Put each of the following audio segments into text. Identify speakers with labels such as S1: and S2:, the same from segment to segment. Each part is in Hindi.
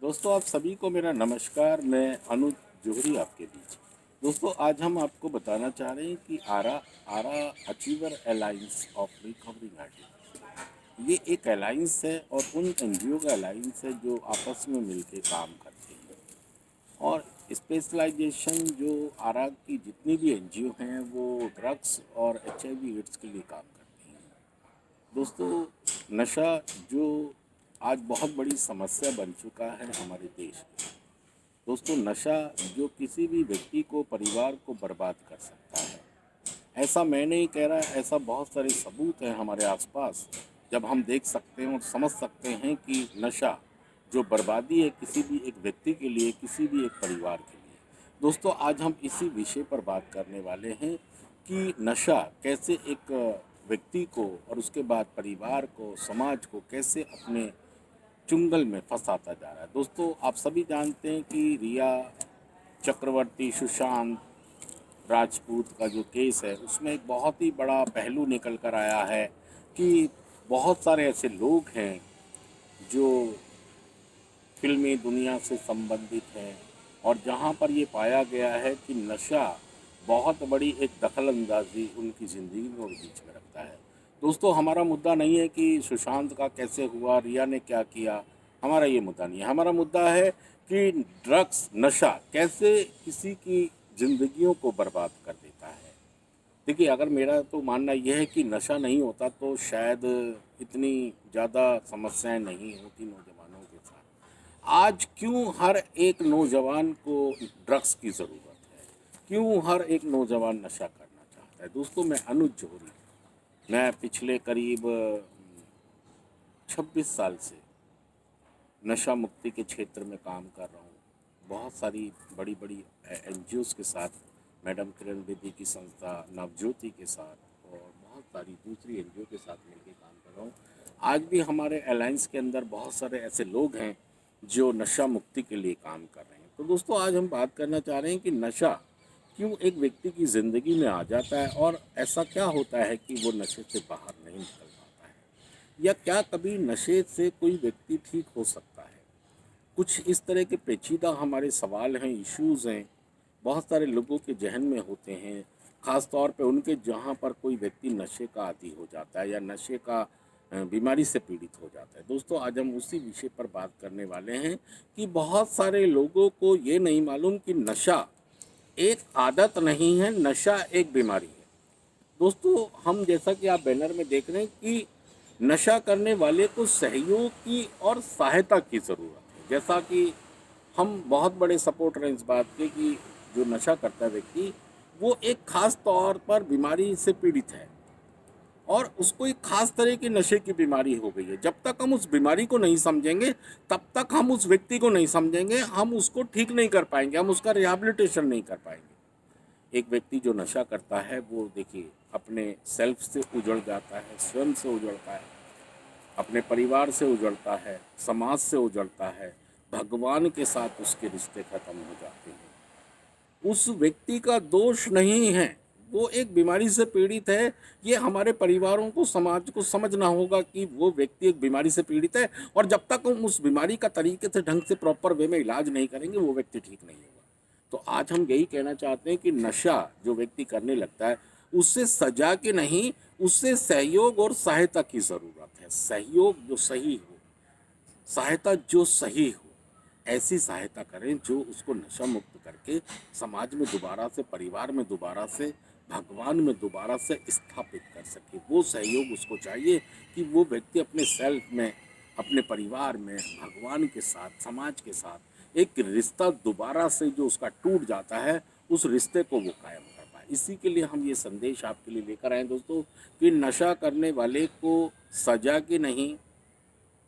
S1: दोस्तों आप सभी को मेरा नमस्कार। मैं अनुज जोहरी आपके बीच। दोस्तों आज हम आपको बताना चाह रहे हैं कि आरा आरा achiever alliance of recovering artist ये एक अलायंस है और उन एनजीओ का अलायंस है जो आपस में मिलकर काम करते हैं। और स्पेशलाइजेशन जो आरा की जितनी भी एनजीओ हैं वो ड्रग्स और HIV एड्स के लिए काम करती हैं। दोस्तों नशा जो आज बहुत बड़ी समस्या बन चुका है हमारे देश में। दोस्तों नशा जो किसी भी व्यक्ति को परिवार को बर्बाद कर सकता है। ऐसा मैं नहीं कह रहा, ऐसा बहुत सारे सबूत हैं हमारे आसपास जब हम देख सकते हैं और समझ सकते हैं कि नशा जो बर्बादी है किसी भी एक व्यक्ति के लिए, किसी भी एक परिवार के लिए। दोस्तों आज हम इसी विषय पर बात करने वाले हैं कि नशा कैसे एक व्यक्ति को और उसके बाद परिवार को, समाज को कैसे अपने चुंगल में फंसाता जा रहा है। दोस्तों आप सभी जानते हैं कि रिया चक्रवर्ती, सुशांत राजपूत का जो केस है उसमें एक बहुत ही बड़ा पहलू निकल कर आया है कि बहुत सारे ऐसे लोग हैं जो फिल्मी दुनिया से संबंधित हैं और जहां पर ये पाया गया है कि नशा बहुत बड़ी एक दखल अंदाजी उनकी ज़िंदगी में और बीच में रखता है। दोस्तों हमारा मुद्दा नहीं है कि सुशांत का कैसे हुआ, रिया ने क्या किया, हमारा ये मुद्दा नहीं है। हमारा मुद्दा है कि ड्रग्स, नशा कैसे किसी की ज़िंदगियों को बर्बाद कर देता है। देखिए अगर मेरा तो मानना यह है कि नशा नहीं होता तो शायद इतनी ज़्यादा समस्याएं नहीं होती नौजवानों के साथ। आज क्यों हर एक नौजवान को ड्रग्स की ज़रूरत है, क्यों हर एक नौजवान नशा करना चाहता है। दोस्तों मैं अनुज जौहरी, मैं पिछले करीब 26 साल से नशा मुक्ति के क्षेत्र में काम कर रहा हूँ। बहुत सारी बड़ी बड़ी NGOs के साथ, मैडम किरण बेदी की संस्था नवज्योति के साथ और बहुत सारी दूसरी NGO के साथ मिलकर काम कर रहा हूँ। आज भी हमारे अलायंस के अंदर बहुत सारे ऐसे लोग हैं जो नशा मुक्ति के लिए काम कर रहे हैं। तो दोस्तों आज हम बात करना चाह रहे हैं कि नशा क्यों एक व्यक्ति की ज़िंदगी में आ जाता है और ऐसा क्या होता है कि वो नशे से बाहर नहीं निकल पाता है, या क्या कभी नशे से कोई व्यक्ति ठीक हो सकता है। कुछ इस तरह के पेचीदा हमारे सवाल हैं, इश्यूज़ हैं, बहुत सारे लोगों के जहन में होते हैं, ख़ास तौर पे उनके जहाँ पर कोई व्यक्ति नशे का आदी हो जाता है या नशे का बीमारी से पीड़ित हो जाता है। दोस्तों आज हम उसी विषय पर बात करने वाले हैं कि बहुत सारे लोगों को ये नहीं मालूम कि नशा एक आदत नहीं है, नशा एक बीमारी है। दोस्तों हम जैसा कि आप बैनर में देख रहे हैं कि नशा करने वाले को सहयोग की और सहायता की ज़रूरत है। जैसा कि हम बहुत बड़े सपोर्टर हैं इस बात के कि जो नशा करता है व्यक्ति वो एक खास तौर पर बीमारी से पीड़ित है और उसको एक खास तरह की नशे की बीमारी हो गई है। जब तक हम उस बीमारी को नहीं समझेंगे तब तक हम उस व्यक्ति को नहीं समझेंगे, हम उसको ठीक नहीं कर पाएंगे, हम उसका रिहैबिलिटेशन नहीं कर पाएंगे। एक व्यक्ति जो नशा करता है वो देखिए अपने सेल्फ से उजड़ जाता है, स्वयं से उजड़ता है, अपने परिवार से उजड़ता है, समाज से उजड़ता है, भगवान के साथ उसके रिश्ते खत्म हो जाते हैं। उस व्यक्ति का दोष नहीं है, वो एक बीमारी से पीड़ित है। ये हमारे परिवारों को, समाज को समझना होगा कि वो व्यक्ति एक बीमारी से पीड़ित है और जब तक हम उस बीमारी का तरीके से ढंग से प्रॉपर वे में इलाज नहीं करेंगे वो व्यक्ति ठीक नहीं होगा। तो आज हम यही कहना चाहते हैं कि नशा जो व्यक्ति करने लगता है उससे सजा की नहीं, उससे सहयोग और सहायता की ज़रूरत है। सहयोग जो सही हो, सहायता जो सही हो, ऐसी सहायता करें जो उसको नशा मुक्त करके समाज में दोबारा से, परिवार में दोबारा से, भगवान में दोबारा से स्थापित कर सके। वो सहयोग उसको चाहिए कि वो व्यक्ति अपने सेल्फ में, अपने परिवार में, भगवान के साथ, समाज के साथ एक रिश्ता दोबारा से जो उसका टूट जाता है उस रिश्ते को वो कायम कर पाए। इसी के लिए हम ये संदेश आपके लिए लेकर आए दोस्तों कि नशा करने वाले को सजा की नहीं,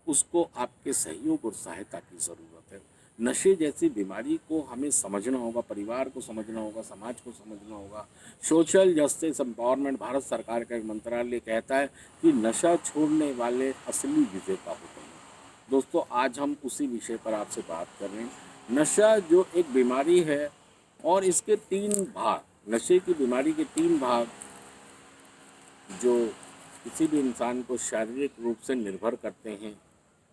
S1: उसको आपके सहयोग और सहायता की ज़रूरत है। नशे जैसी बीमारी को हमें समझना होगा, परिवार को समझना होगा, समाज को समझना होगा। सोशल जस्टिस एम्पावरमेंट भारत सरकार का एक मंत्रालय कहता है कि नशा छोड़ने वाले असली विजेता होते हैं। दोस्तों आज हम उसी विषय पर आपसे बात कर रहे हैं। नशा जो एक बीमारी है और इसके 3 भाग, नशे की बीमारी के 3 भाग जो किसी भी इंसान को शारीरिक रूप से निर्भर करते हैं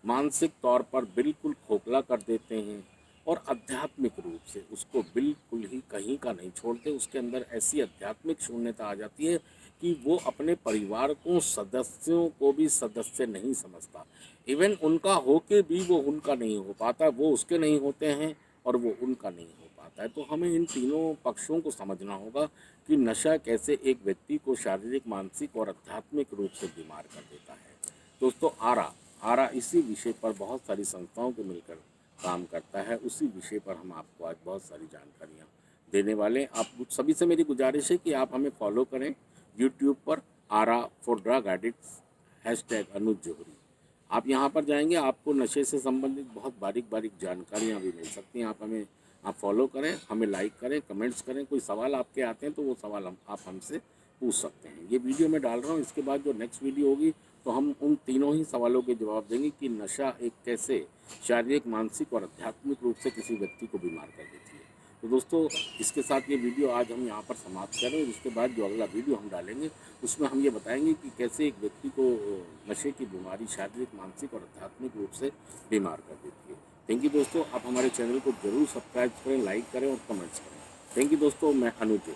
S1: मानसिक तौर पर बिल्कुल खोखला कर देते हैं और आध्यात्मिक रूप से उसको बिल्कुल ही कहीं का नहीं छोड़ते। उसके अंदर ऐसी आध्यात्मिक शून्यता आ जाती है कि वो अपने परिवार को, सदस्यों को भी सदस्य नहीं समझता। इवन उनका होके भी वो उनका नहीं हो पाता, वो उसके नहीं होते हैं और वो उनका नहीं हो पाता है। तो हमें इन तीनों पक्षों को समझना होगा कि नशा कैसे एक व्यक्ति को शारीरिक, मानसिक और आध्यात्मिक रूप से बीमार कर देता है। दोस्तों, आरा आरा इसी विषय पर बहुत सारी संस्थाओं को मिलकर काम करता है। उसी विषय पर हम आपको आज बहुत सारी जानकारियाँ देने वाले हैं। आप सभी से मेरी गुजारिश है कि आप हमें फॉलो करें यूट्यूब पर, आरा फॉर ड्रग एडिक्ट्स, #अनुज जौहरी। आप यहाँ पर जाएंगे, आपको नशे से संबंधित बहुत बारीक बारीक जानकारियाँ भी मिल सकती हैं। आप फॉलो करें, हमें लाइक करें, कमेंट्स करें। कोई सवाल आपके आते हैं तो वो सवाल आप हमसे पूछ सकते हैं। ये वीडियो मैं डाल रहा हूँ, इसके बाद जो नेक्स्ट वीडियो होगी तो हम उन तीनों ही सवालों के जवाब देंगे कि नशा एक कैसे शारीरिक, मानसिक और आध्यात्मिक रूप से किसी व्यक्ति को बीमार कर देती है। तो दोस्तों, इसके साथ ये वीडियो आज हम यहाँ पर समाप्त करें और इसके बाद जो अगला वीडियो हम डालेंगे उसमें हम ये बताएंगे कि कैसे एक व्यक्ति को नशे की बीमारी शारीरिक, मानसिक और आध्यात्मिक रूप से बीमार कर देती है। थैंक यू दोस्तों, आप हमारे चैनल को जरूर सब्सक्राइब करें, लाइक करें और कमेंट्स करें। थैंक यू दोस्तों, मैं अनुज।